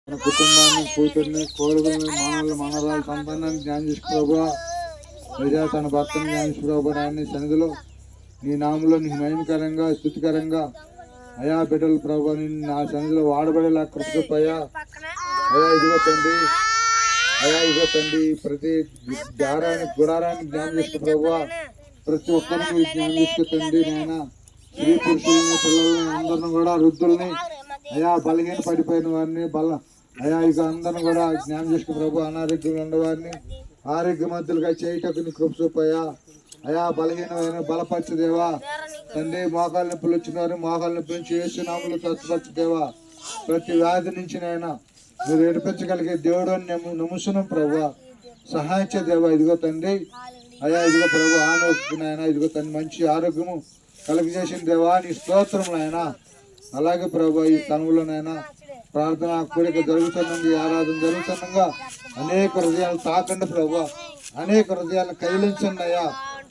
మన కుటుంబాన్ని, కూతుర్ని, కోడుకుని, మనరాలు సంతానాన్ని జ్ఞానం చేసు ప్రభా. ప్రజా తన భర్తను జ్ఞానం చేసు ప్రభా. నాయన సన్నిధిలో నీ నామంలో నీ మహిమకరంగా స్థుతికరంగా అయా బిడ్డలు ప్రభా నేను నా సన్నిధిలో వాడబడేలా కృపయ్యా. అయా ఇదిగో తండ్రి, అయా ఇదిగో తండ్రి, ప్రతి గుడారాన్ని జ్ఞానం చేసు ప్రభా. ప్రతి ఒక్కరిని జ్ఞానం చేసు తండ్రి. నాయన స్త్రీ పురుషుల్ని, పిల్లల్ని, అందరిని కూడా వృద్ధుల్ని, అయా బలహీన పడిపోయిన వారిని అయా ఇక అందరిని కూడా జ్ఞానం చేసుకు ప్రభు. అనారోగ్యంలో ఉన్నవారిని ఆరోగ్యవంతులుగా చేయటకు నీ కృప చూపయ్యా. అయా బలహీనమైన బలపరచుదేవా తండ్రి. మోకాళ్ళ నొప్పులు వచ్చిన వారు మోకాళ్ళ నొప్పుల నుంచి యేసునామములో స్వస్థపరచుదేవా. ప్రతి వ్యాధి నుంచి నైనా మీరు ఏడిపించగలిగే దేవుడు అని నమ్ముతున్నాం ప్రభు. సహాయం చేదేవా. ఇదిగో తండ్రి, అయా ఇదిగో ప్రభు ఆరోగ్యం నాయన. ఇదిగో తండ్రి మంచి ఆరోగ్యము కలుగజేసిన దేవా నీ స్తోత్రం నాయన. అలాగే ప్రభు ఈ స్థలంలోనైనా ప్రార్థన కోరిక జరుగుతున్నది, ఆరాధన జరుగుతుండగా అనేక హృదయాలు తాకండి ప్రభు. అనేక హృదయాలను కదిలించండి అయ్యా.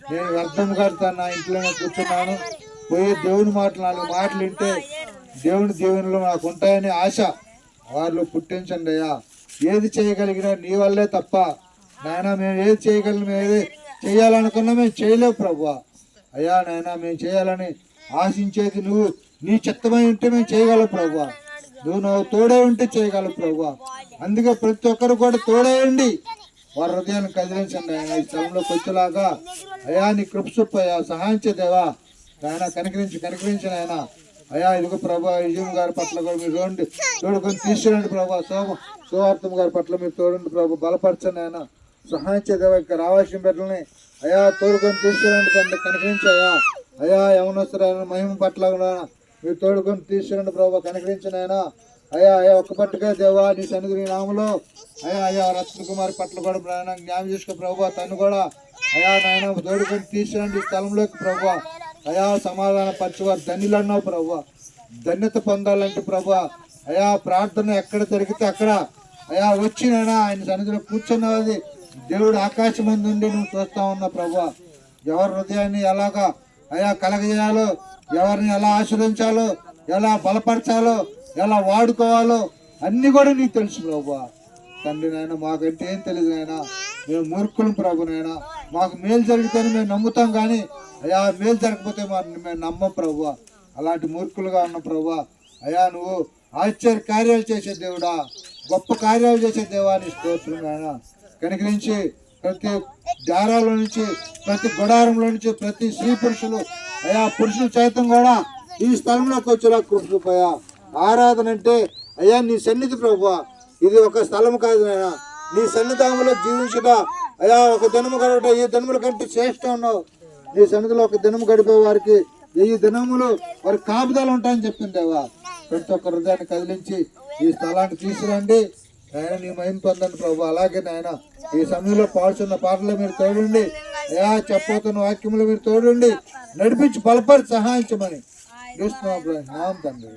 నేను వ్యర్థం కడతాను, నా ఇంట్లోనే కూర్చున్నాను, పోయి దేవుని నాలుగు మాటలు వింటే దేవుని దీవెనలు నాకు ఉంటాయని ఆశ వారిలో పుట్టించండి అయ్యా. ఏది చేయగలిగినా నీ వల్లే తప్ప నాయన మేము ఏది చేయగలిగిన మేము ఏది చేయాలనుకున్నా మేము చేయలేవు ప్రభు. అయ్యా నాయన మేము చేయాలని ఆశించేది నువ్వు నీ చిత్తమై ఉంటే మేము చేయగలవు ప్రభు. నువ్వు తోడే ఉంటే చేయగలవు ప్రభు. అందుకే ప్రతి ఒక్కరు కూడా తోడేయండి, వారి హృదయాన్ని కదిలించండి ఆయన. ఈ స్థలంలోకి వచ్చేలాగా అయా నీ కృప చూపు అయ్యా. సహాయం చేదేవా ఆయన. కనికరించిన ఆయన. అయా ఇదిగో ప్రభా విజయం గారి పట్ల కూడా మీరు తోడుకొని తీసుకురండి ప్రభా. సోహార్థం గారి పట్ల మీరు తోడండి ప్రభు. బలపరచండి ఆయన. సహాయం చేదేవా. ఇక్కడ రావాల్సిన బిడ్డలని అయా తోడుకొని తీసుకురండి తండ్రి. కనికరించాయా అయా. యవనస్తురాయన మహిమ పట్ల మీరు తోడుకొని తీసుకురండి ప్రభు. కనికరించిన ఆయన. అయా అయా ఒక్క పట్టుగా దేవా నీ సన్నిధి నీ నామలో అయా రత్న కుమారి పట్ల కూడా ప్రాణం జ్ఞాపం చేసుకో ప్రభు. తను కూడా అయా నాయన తోడుకొని తీసుకురండి స్థలంలోకి ప్రభు. అయా సమాధాన పరిచేవారు ధన్యులు అన్నావు ప్రభు. ధన్యత పొందాలంటే ప్రభు అయా ప్రార్థన ఎక్కడ జరిగితే అక్కడ అయా వచ్చినైనా ఆయన సన్నిధిలో కూర్చున్నది దేవుడు ఆకాశం మంది నుండి నువ్వు చూస్తా ఉన్నావు ప్రభు. ఎవరి హృదయాన్ని ఎలాగా అయా కలగజేయాలో, ఎవరిని ఎలా ఆశ్రయించాలో, ఎలా బలపరచాలో, ఎలా వాడుకోవాలో అన్ని కూడా నీకు తెలుసు ప్రభు. తండ్రి నాయన మాకంటే ఏం తెలియదు నాయన. మేము మూర్ఖులం ప్రభు నాయన. మాకు మేలు జరిగితేనే మేము నమ్ముతాం కానీ అయా మేలు జరగకపోతే మేము నమ్మం ప్రభు. అలాంటి మూర్ఖులుగా ఉన్న ప్రభు. అయా నువ్వు ఆశ్చర్య కార్యాలు చేసే దేవుడా, గొప్ప కార్యాలు చేసే దేవాన్ని స్తోత్రం నాయన. కనికరించి ప్రతి దారాల నుంచి, ప్రతి గుడారంలో నుంచి, ప్రతి స్త్రీ పురుషులు అయా పురుషులు సైతం కూడా ఈ స్థలంలోకి వచ్చేలా కూర్చుపోయా. ఆరాధన అంటే అయ్యా నీ సన్నిధి ప్రభు. ఇది ఒక స్థలం కాదు నాయన. నీ సన్నిధానంలో జీవించట అయా ఒక దినము గడవట ఈ దినముల కంటే శ్రేష్టం ఉన్నావు. నీ సన్నిధిలో ఒక దినము గడిపే వారికి ఈ దినములు వారి కాపుదాలు ఉంటాయని చెప్పిందేవా. ప్రతి ఒక్క హృదయాన్ని కదిలించి ఈ స్థలాన్ని తీసుకురండి ఆయన. నీ మహిమ పొందండి ప్రభు. అలాగే నాయన ఈ సమయంలో పాడుతున్న పాటలో మీరు తోడండి అయా. చెప్పబోతున్న వాక్యములు మీరు తోడండి, నడిపించి బలపరి సహాయించమని చూస్తున్నాం తండ్రి.